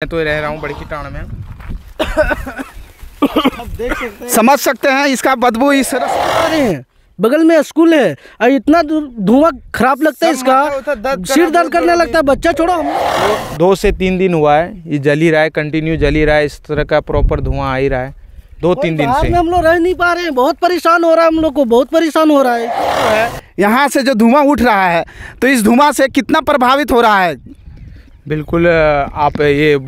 मैं तो रह रहा हूँ बड़की टाण में। समझ सकते हैं इसका बदबू इस तरह है। बगल में स्कूल है और इतना धुआं खराब लगता है, इसका सिर दर्द करने लगता है। बच्चा छोड़ो, हम 2 से 3 दिन हुआ है ये जल ही रहा है, कंटिन्यू जल ही रहा है। इस तरह का प्रॉपर धुआं आ ही रहा है 2-3 दिन से। हम लोग रह नहीं पा रहे हैं, बहुत परेशान हो रहा है, हम लोग को बहुत परेशान हो रहा है। यहाँ से जो धुआं उठ रहा है तो इस धुआं से कितना प्रभावित हो रहा है? बिल्कुल आप ये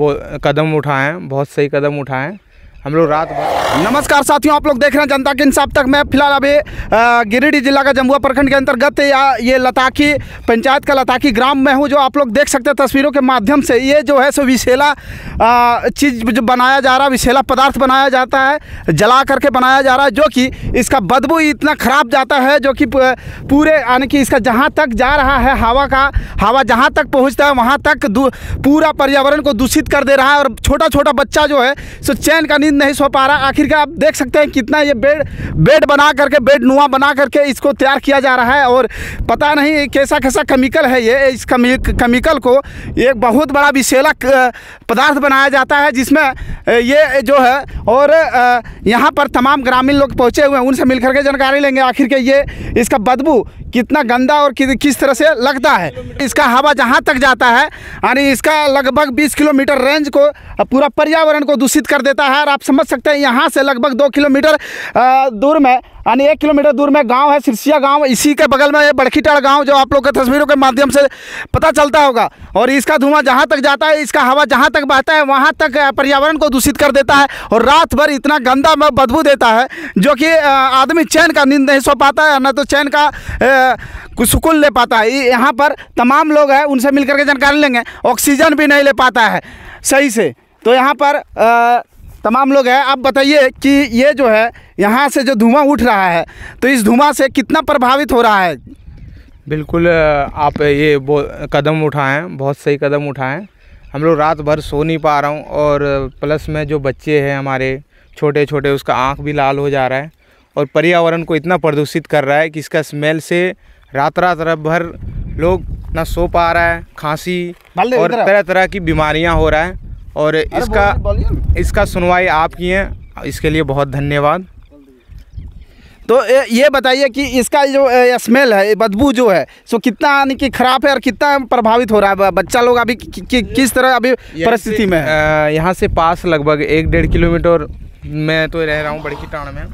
कदम उठाएं, बहुत सही कदम उठाएं। हम लोग रात भर। नमस्कार साथियों, आप लोग देख रहे हैं जनता के इंसाफ तक। मैं फिलहाल अभी गिरिडीह जिला का जमुआ प्रखंड के अंतर्गत ये लताकी पंचायत का लताकी ग्राम में हूँ। जो आप लोग देख सकते हैं तस्वीरों के माध्यम से, ये जो है सो विषैला चीज़ जो बनाया जा रहा है, विषैला पदार्थ बनाया जाता है, जला करके बनाया जा रहा है, जो कि इसका बदबू इतना ख़राब जाता है जो कि पूरे यानी कि इसका जहाँ तक जा रहा है हवा जहाँ तक पहुँचता है वहाँ तक पूरा पर्यावरण को दूषित कर दे रहा है। और छोटा छोटा बच्चा जो है सो चैन का नहीं सो पा रहा। आखिरकार आप देख सकते हैं कितना ये बेड बना करके, बेड नुआ बना करके इसको तैयार किया जा रहा है। और पता नहीं कैसा केमिकल है ये। इस केमिकल को एक बहुत बड़ा विषैला पदार्थ बनाया जाता है जिसमें ये जो है। और यहाँ पर तमाम ग्रामीण लोग पहुँचे हुए हैं, उनसे मिलकर के जानकारी लेंगे आखिर के ये इसका बदबू कितना गंदा और किस तरह से लगता है। इसका हवा जहाँ तक जाता है यानी इसका लगभग 20 किलोमीटर रेंज को पूरा पर्यावरण को दूषित कर देता है। और आप समझ सकते हैं यहाँ से लगभग 2 किलोमीटर दूर में यानी 1 किलोमीटर दूर में गांव है सिरसिया गांव। इसी के बगल में बड़की टाण गांव जो आप लोग के तस्वीरों के माध्यम से पता चलता होगा। और इसका धुआं जहाँ तक जाता है, इसका हवा जहाँ तक बहता है वहाँ तक पर्यावरण को दूषित कर देता है। और रात भर इतना गंदा बदबू देता है जो कि आदमी चैन का नींद नहीं सो पाता है, न तो चैन का कुछ सुकून ले पाता है। यहाँ पर तमाम लोग हैं, उनसे मिलकर के जानकारी लेंगे। ऑक्सीजन भी नहीं ले पाता है सही से। तो यहाँ पर तमाम लोग हैं। आप बताइए कि ये जो है यहाँ से जो धुआं उठ रहा है तो इस धुआं से कितना प्रभावित हो रहा है? बिल्कुल आप ये कदम उठाएं, बहुत सही कदम उठाएं। हम लोग रात भर सो नहीं पा रहा हूँ। और प्लस में जो बच्चे हैं हमारे छोटे छोटे, उसका आँख भी लाल हो जा रहा है। और पर्यावरण को इतना प्रदूषित कर रहा है कि इसका स्मेल से रात भर लोग ना सो पा रहा है, खांसी और तरह तरह की बीमारियाँ हो रहा है। और इसका सुनवाई आप की है, इसके लिए बहुत धन्यवाद। तो ये बताइए कि इसका जो स्मेल है, बदबू जो है सो कितना यानी कि ख़राब है और कितना प्रभावित हो रहा है? बच्चा लोग अभी किस तरह अभी परिस्थिति में है? यहाँ से पास लगभग 1-1.5 किलोमीटर मैं तो रह रहा हूँ बड़की टाण में।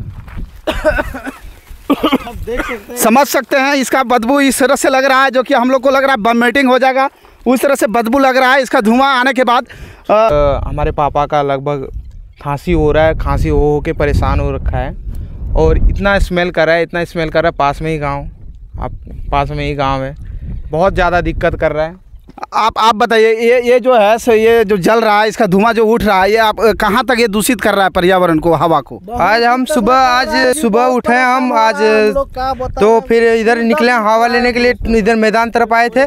समझ सकते हैं इसका बदबू इस तरह से लग रहा है जो कि हम लोग को लग रहा है वॉमिटिंग हो जाएगा, उस तरह से बदबू लग रहा है इसका धुआं आने के बाद। हमारे पापा का लगभग खांसी हो रहा है, खांसी हो के परेशान हो रखा है। और इतना स्मेल कर रहा है, इतना स्मेल कर रहा है। पास में ही गांव है, बहुत ज़्यादा दिक्कत कर रहा है। आप बताइए ये जो है सो ये जो जल रहा है, इसका धुआं जो उठ रहा है, ये आप कहाँ तक ये दूषित कर रहा है पर्यावरण को, हवा को? आज सुबह उठे हम आज तो फिर इधर निकले हवा लेने के लिए, इधर मैदान तरफ आए थे।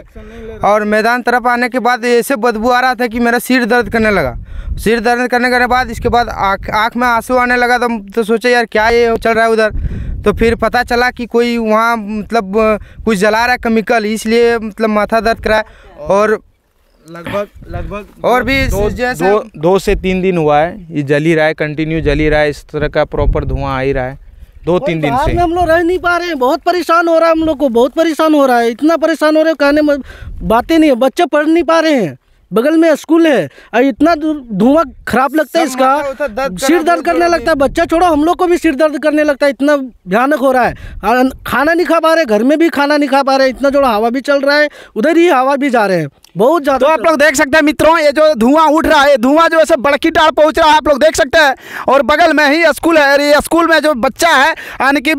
और मैदान तरफ आने के बाद ऐसे बदबू आ रहा था कि मेरा सिर दर्द करने लगा। सिर दर्द करने के बाद इसके बाद आँख में आंसू आने लगा। तो सोचे यार क्या ये चल रहा है उधर। तो फिर पता चला कि कोई वहाँ मतलब कुछ जला रहा है केमिकल, इसलिए मतलब माथा दर्द करा है। और लगभग और भी 2 से 3 दिन हुआ है ये जल ही रहा है, कंटिन्यू जल ही रहा है। इस तरह का प्रॉपर धुआं आ ही रहा है 2-3 दिन से। हम लोग रह नहीं पा रहे हैं, बहुत परेशान हो रहा है, हम लोग को बहुत परेशान हो रहा है। इतना परेशान हो रहे हैं कहने में बातें नहीं है। बच्चे पढ़ नहीं पा रहे हैं, बगल में स्कूल है और इतना धुआं खराब लगता है, इसका सिर दर्द करने लगता है। बच्चा छोड़ो, हम लोग को भी सिर दर्द करने लगता है, इतना भयानक हो रहा है। खाना नहीं खा पा रहे, घर में भी खाना नहीं खा पा रहे। इतना जोड़ा हवा भी चल रहा है, उधर ही हवा भी जा रहे हैं बहुत ज़्यादा। तो आप लोग देख सकते हैं मित्रों, ये जो धुआं उठ रहा है, धुआं जो है बड़की टाण पहुंच रहा है, आप लोग देख सकते हैं। और बगल में ही स्कूल है, और ये स्कूल में जो बच्चा है यानी कि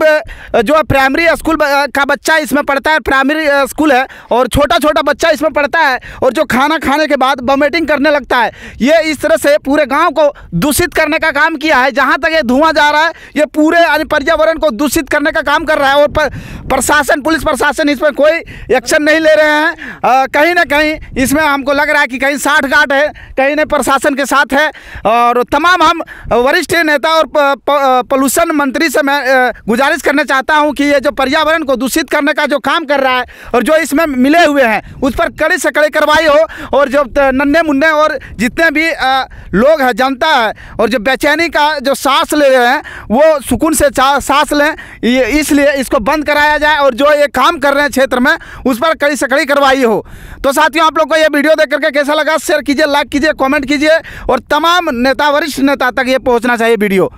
जो प्राइमरी स्कूल का बच्चा इसमें पढ़ता है, प्राइमरी स्कूल है, और छोटा छोटा बच्चा इसमें पढ़ता है। और जो खाना खाने के बाद वॉमिटिंग करने लगता है। ये इस तरह से पूरे गाँव को दूषित करने का काम किया है। जहाँ तक ये धुआं जा रहा है, ये पूरे यानी पर्यावरण को दूषित करने का काम कर रहा है। और प्रशासन, पुलिस प्रशासन इसमें कोई एक्शन नहीं ले रहे हैं। कहीं ना कहीं इसमें हमको लग रहा है कि कहीं साठगांठ है, कहीं न प्रशासन के साथ है। और तमाम हम वरिष्ठ नेता और पोल्यूशन मंत्री से मैं गुजारिश करना चाहता हूं कि ये जो पर्यावरण को दूषित करने का जो काम कर रहा है और जो इसमें मिले हुए हैं उस पर कड़ी से कड़ी कार्रवाई हो। और जो नन्हे मुन्ने और जितने भी लोग हैं, जनता है, और जो बेचैनी का जो सांस ले रहे हैं वो सुकून से सांस लें, इसलिए इसको बंद कराया जाए और जो ये काम कर रहे हैं क्षेत्र में उस पर कड़ी से कड़ी कार्रवाई हो। तो साथियों, आप लोग को ये वीडियो देख करके कैसा लगा, शेयर कीजिए, लाइक कीजिए, कमेंट कीजिए और तमाम नेता, वरिष्ठ नेता तक ये पहुंचना चाहिए वीडियो।